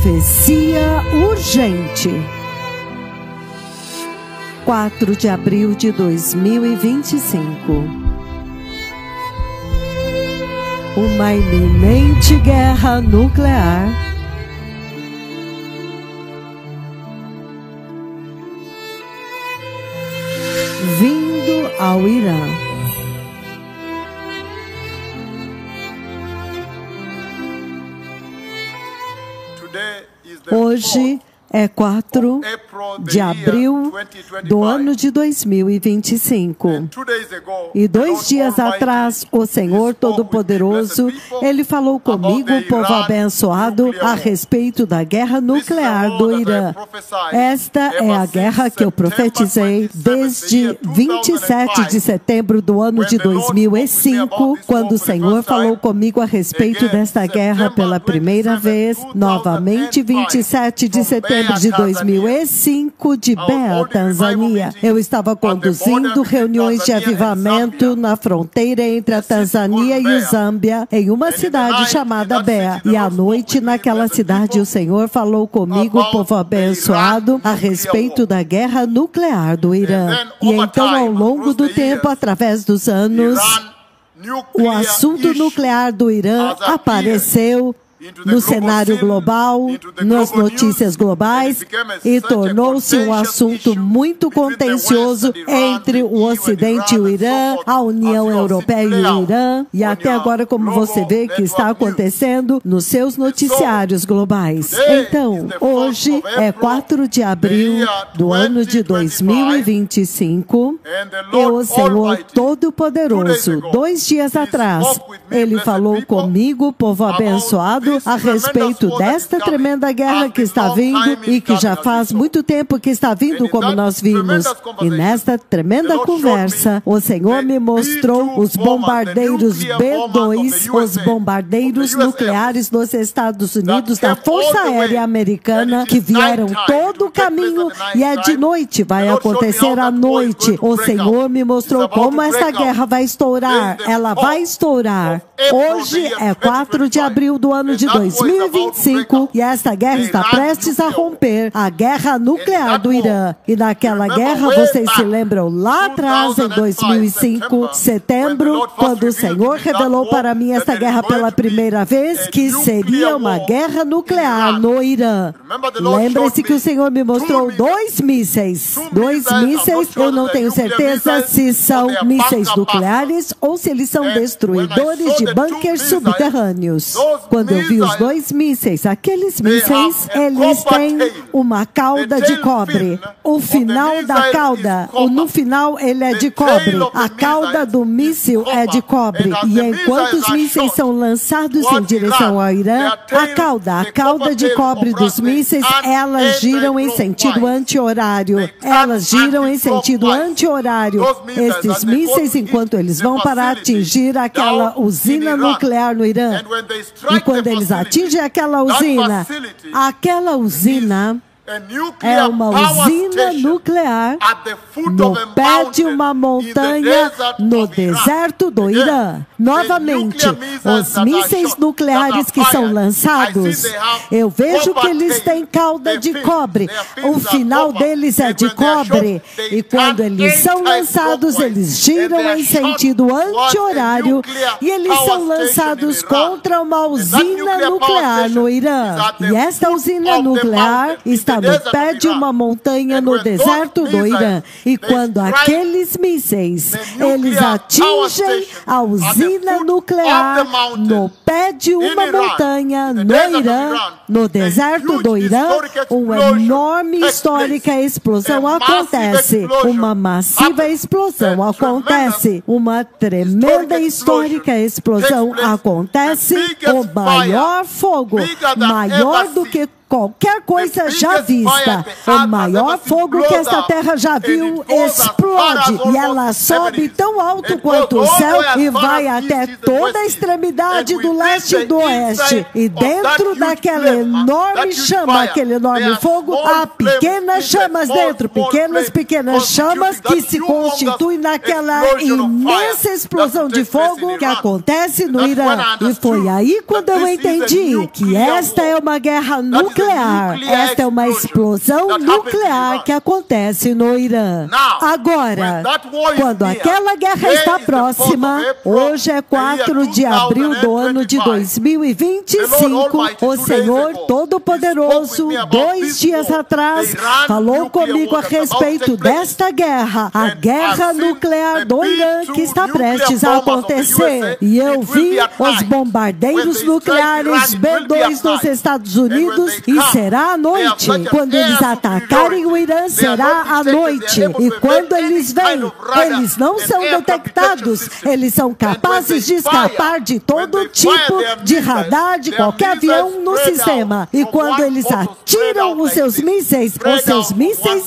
Profecia urgente. 4 de abril de 2025. Uma iminente guerra nuclear vindo ao Irã. Hoje é 4 de abril do ano de 2025. E 2 dias atrás, o Senhor Todo-Poderoso, Ele falou comigo, o povo abençoado, a respeito da guerra nuclear do Irã. Esta é a guerra que eu profetizei desde 27 de setembro do ano de 2005, quando o Senhor falou comigo a respeito desta guerra pela primeira vez, novamente 27 de setembro de 2005, de Beá, Tanzânia. Eu estava conduzindo reuniões de avivamento na fronteira entre a Tanzânia e o Zâmbia, em uma cidade chamada Beá. E à noite, naquela cidade, o Senhor falou comigo, povo abençoado, a respeito da guerra nuclear do Irã. E então, ao longo do tempo, através dos anos, o assunto nuclear do Irã apareceu no cenário global, nas notícias globais, e tornou-se um assunto muito contencioso entre o Ocidente e o Irã, a União Europeia e o Irã, e até agora, como você vê que está acontecendo nos seus noticiários globais. Então, hoje é 4 de abril do ano de 2025, e o Senhor Todo-Poderoso, 2 dias atrás, Ele falou comigo, povo abençoado, a respeito desta tremenda guerra que está vindo e que já faz muito tempo que está vindo, como nós vimos. E nesta tremenda conversa, o Senhor me mostrou os bombardeiros B-2, os bombardeiros nucleares dos Estados Unidos, da Força Aérea Americana, que vieram todo o caminho, e é de noite, vai acontecer à noite. O Senhor me mostrou como essa guerra vai estourar. Ela vai estourar. Hoje é 4 de abril do ano de 2025 e essa guerra está prestes a romper, a guerra nuclear do Irã. E naquela guerra, vocês se lembram lá atrás, em 2005, setembro, quando o Senhor revelou para mim esta guerra pela primeira vez, que seria uma guerra nuclear no Irã. Lembre-se que o Senhor me mostrou 2 mísseis. 2 mísseis, eu não tenho certeza se são mísseis nucleares ou se eles são destruidores de bunkers subterrâneos. Quando eu vi os 2 mísseis, aqueles mísseis, eles têm uma cauda de cobre. O final da cauda, no final ele é de cobre. A cauda do míssil é de cobre. E enquanto os mísseis são lançados em direção ao Irã, a cauda de cobre dos mísseis, elas giram em sentido anti-horário. Elas giram em sentido anti-horário. Estes mísseis, enquanto eles vão para atingir aquela usina nuclear no Irã, e quando eles atingem aquela usina é uma usina nuclear no pé de uma montanha no deserto do Irã. Novamente, os mísseis nucleares que são lançados, eu vejo que eles têm cauda de cobre. O final deles é de cobre. E quando eles são lançados, eles giram em sentido anti-horário e eles são lançados contra uma usina nuclear no Irã. E esta usina nuclear está no pé de uma montanha no deserto do Irã. E quando aqueles mísseis, eles atingem a usina nuclear no pé de uma montanha no Irã, no deserto do Irã, uma enorme histórica explosão acontece. Uma massiva explosão acontece. Uma tremenda histórica explosão acontece. O maior fogo, maior do que qualquer coisa já vista. O maior fogo que esta terra já viu explode e ela sobe tão alto quanto o céu e vai até toda a extremidade do leste e do oeste. E dentro daquela enorme chama, aquele enorme fogo, há pequenas chamas dentro, pequenas chamas que se constituem naquela imensa explosão de fogo que acontece no Irã. E foi aí quando eu entendi que esta é uma guerra nuclear nuclear. Esta é uma explosão nuclear que acontece no Irã. Agora, quando aquela guerra está próxima, hoje é 4 de abril do ano de 2025, o Senhor Todo-Poderoso, 2 dias atrás, falou comigo a respeito desta guerra, a guerra nuclear do Irã que está prestes a acontecer. E eu vi os bombardeiros nucleares B-2 dos Estados Unidos e será à noite. Quando eles atacarem o Irã, será à noite. E quando eles vêm, eles não são detectados. Eles são capazes de escapar de todo tipo de radar, de qualquer avião no sistema. E quando eles atiram os seus mísseis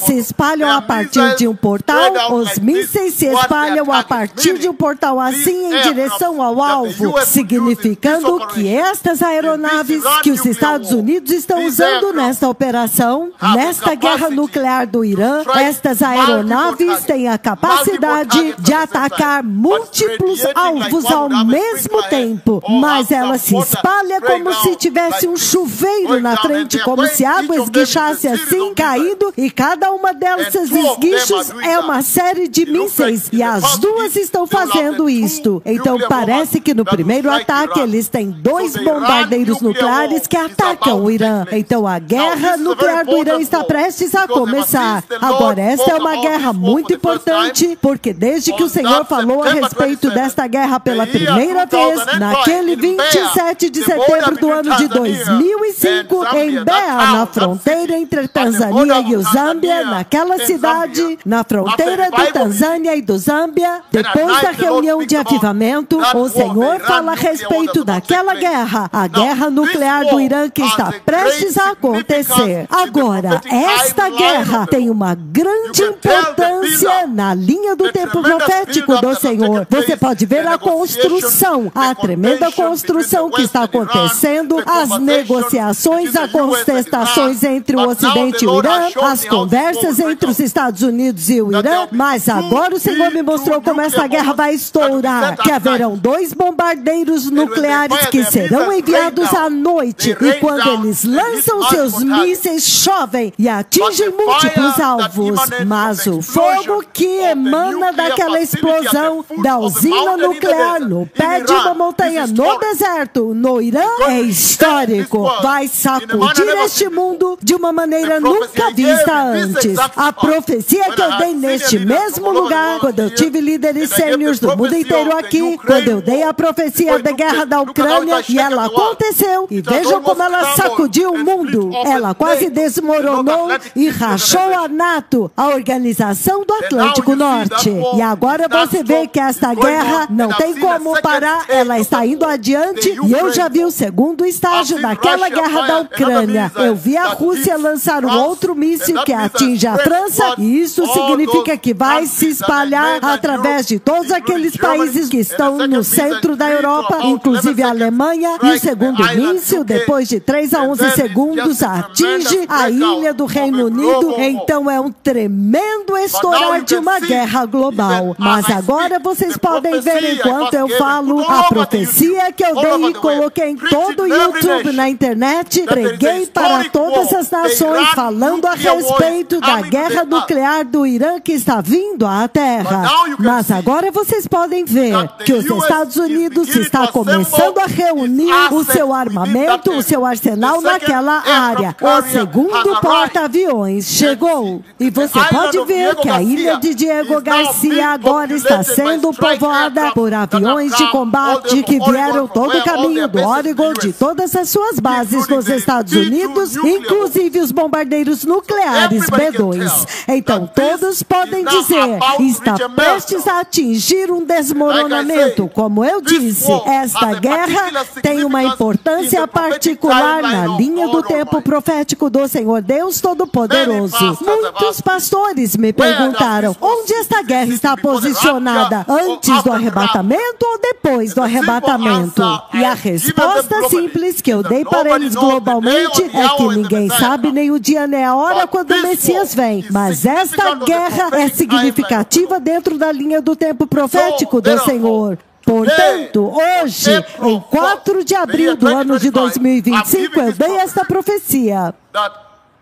se espalham a partir de um portal, os mísseis se espalham a partir de um portal assim em direção ao alvo, significando que estas aeronaves que os Estados Unidos estão usando nesta operação, nesta guerra nuclear do Irã, estas aeronaves têm a capacidade de atacar múltiplos alvos ao mesmo tempo, mas ela se espalha como se tivesse um chuveiro na frente, como se a água esguichasse assim, caindo, e cada uma dessas esguichos é uma série de mísseis, e as duas estão fazendo isto. Então parece que no primeiro ataque eles têm 2 bombardeiros nucleares que atacam o Irã. Então a guerra nuclear do Irã está prestes a começar. Agora, esta é uma guerra muito importante, porque desde que o Senhor falou a respeito desta guerra pela primeira vez, naquele 27 de setembro do ano de 2005, em Mbeya, na fronteira entre Tanzânia e o Zâmbia, naquela cidade, na fronteira do Tanzânia e do Zâmbia, depois da reunião de avivamento, o Senhor fala a respeito daquela guerra, a guerra nuclear do Irã que está prestes a acontecer. Agora, esta guerra tem uma grande importância na linha do tempo profético do Senhor. Você pode ver a construção, a tremenda construção que está acontecendo, as negociações, as contestações entre o Ocidente e o Irã, as conversas entre os Estados Unidos e o Irã, mas agora o Senhor me mostrou como essa guerra vai estourar, que haverão 2 bombardeiros nucleares que serão enviados à noite, e quando eles lançam seus mísseis, chovem e atingem múltiplos alvos, mas o fogo que emana daquela explosão da usina nuclear no pé de uma montanha no deserto, no Irã, é histórico. Vai sacudir este mundo de uma maneira nunca vista antes. A profecia que eu dei neste mesmo lugar, quando eu tive líderes sêniores do mundo inteiro aqui, quando eu dei a profecia da guerra da Ucrânia, e ela aconteceu, e vejam como ela sacudiu o mundo. Ela quase desmoronou e rachou a NATO, a Organização do Atlântico Norte. E agora você vê que esta guerra não tem como parar, ela está indo adiante, e eu já vi o segundo estágio daquela guerra da Ucrânia. Eu vi a Rússia lançar um outro míssil que atinge a França, e isso significa que vai se espalhar através de todos aqueles países que estão no centro da Europa, inclusive a Alemanha, e o segundo míssil, depois de 3 a 11 segundos, atinge a ilha do Reino Unido. Então é um tremendo estourar de uma guerra global. Mas agora vocês podem ver, enquanto eu falo, a profecia que eu dei e coloquei em todo o YouTube, na internet, preguei para todas as nações, falando a respeito da guerra nuclear do Irã que está vindo à Terra. Mas agora vocês podem ver que os Estados Unidos está começando a reunir o seu armamento, o seu arsenal naquela área. O segundo porta-aviões chegou. E você pode ver que a ilha de Diego Garcia agora está sendo povoada por aviões de combate que vieram todo o caminho do Oregon, de todas as suas bases nos Estados Unidos, inclusive os bombardeiros nucleares B-2. Então todos podem dizer, está prestes a atingir um desmoronamento. Como eu disse, esta guerra tem uma importância particular na linha do tempo profético do Senhor Deus Todo-Poderoso. Muitos pastores me perguntaram, onde esta guerra está posicionada? Antes do arrebatamento ou depois do arrebatamento? E a resposta simples que eu dei para eles globalmente é que ninguém sabe nem o dia nem a hora quando o Messias vem. Mas esta guerra é significativa dentro da linha do tempo profético do Senhor. Portanto, hoje, em 4 de abril do ano de 2025, eu dei esta profecia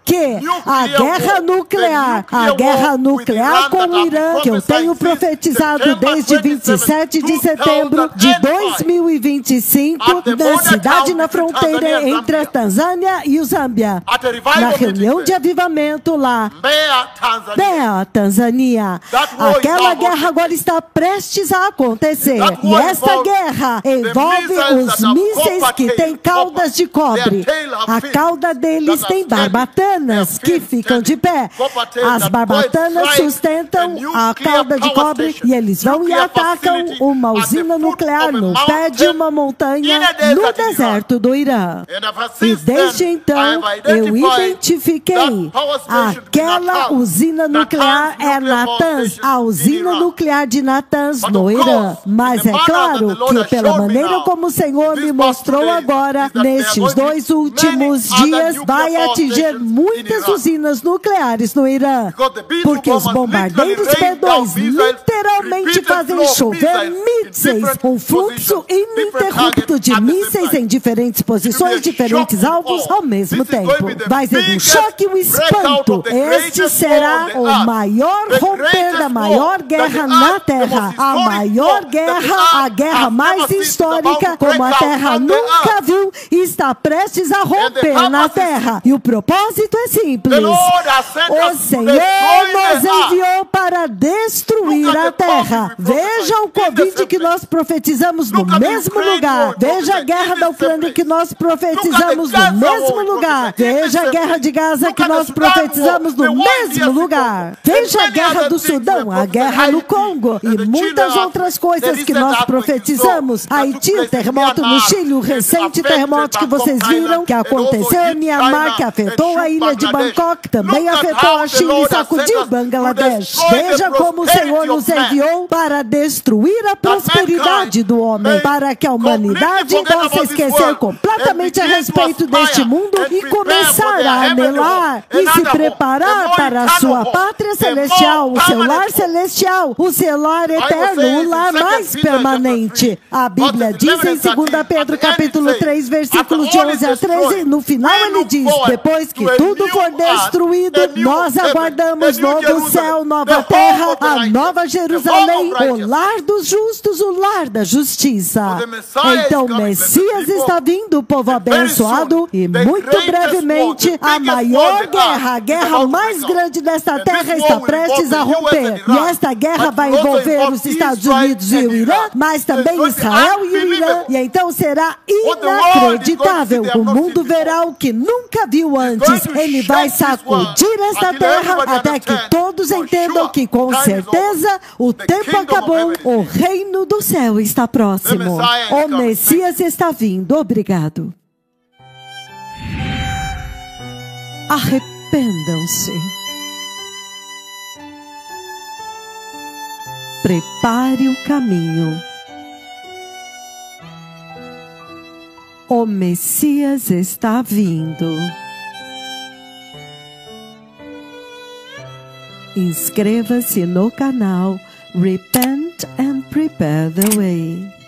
que a guerra nuclear com o Irã, que eu tenho profetizado desde 27 de setembro de 2025, na cidade na fronteira entre a Tanzânia e o Zâmbia, na reunião de avivamento lá, Mbeya, Tanzânia. Aquela guerra agora está prestes a acontecer. E esta guerra envolve os mísseis que têm caudas de cobre. A cauda deles tem barbatanas que ficam de pé. As barbatanas sustentam a cauda de cobre e eles vão e atacam uma usina nuclear no pé de uma montanha no deserto do Irã. E desde então eu identifiquei aquela usina nuclear é Natanz, a usina nuclear de Natanz no Irã. Mas é claro que pela maneira como o Senhor me mostrou agora, nestes 2 últimos dias, vai atingir muitas usinas nucleares no Irã, porque os bombardeiros B-2 literalmente fazem chover mísseis, um fluxo ininterrupto de mísseis em diferentes posições, diferentes alvos ao mesmo tempo. Vai ser um choque e um espanto. Este será o maior romper da maior guerra na Terra, a maior guerra, a guerra mais histórica, como a Terra nunca viu, e está prestes a romper na Terra. E o propósito é simples. O Senhor nos enviou para destruir a terra. Veja o Covid que nós profetizamos no mesmo lugar. Veja a guerra da Ucrânia que nós profetizamos no mesmo lugar. Veja a guerra de Gaza que nós profetizamos no mesmo lugar. Veja a guerra do Sudão, a guerra no Congo e muitas outras coisas que nós profetizamos. Haiti, o terremoto no Chile, o recente terremoto que vocês viram que aconteceu em Myanmar, que afetou a ilha de Bangkok, também afetou a China e sacudiu Bangladesh. Veja como o Senhor nos enviou para destruir a prosperidade do homem, para que a humanidade possa esquecer completamente a respeito deste mundo e começar a anelar e se preparar para a sua pátria celestial, o seu lar celestial, o seu lar eterno, o lar mais permanente. A Bíblia diz em 2 Pedro capítulo 3, versículos de 11 a 13, no final ele diz: depois que tudo for destruído, nós aguardamos novo céu, nova terra, a nova Jerusalém, o lar dos justos, o lar da justiça. Então o Messias está vindo, povo abençoado, e muito brevemente a maior guerra, a guerra mais grande desta terra está prestes a romper. E esta guerra vai envolver os Estados Unidos e o Irã, mas também Israel e o Irã. E então será inacreditável. O mundo verá o que nunca viu antes. Ele vai sacudir esta terra até que todos entendam que com certeza o tempo acabou, o reino do céu está próximo. O Messias está vindo. Obrigado. Arrependam-se. Prepare o caminho. O Messias está vindo. Inscreva-se no canal Repent and Prepare the Way.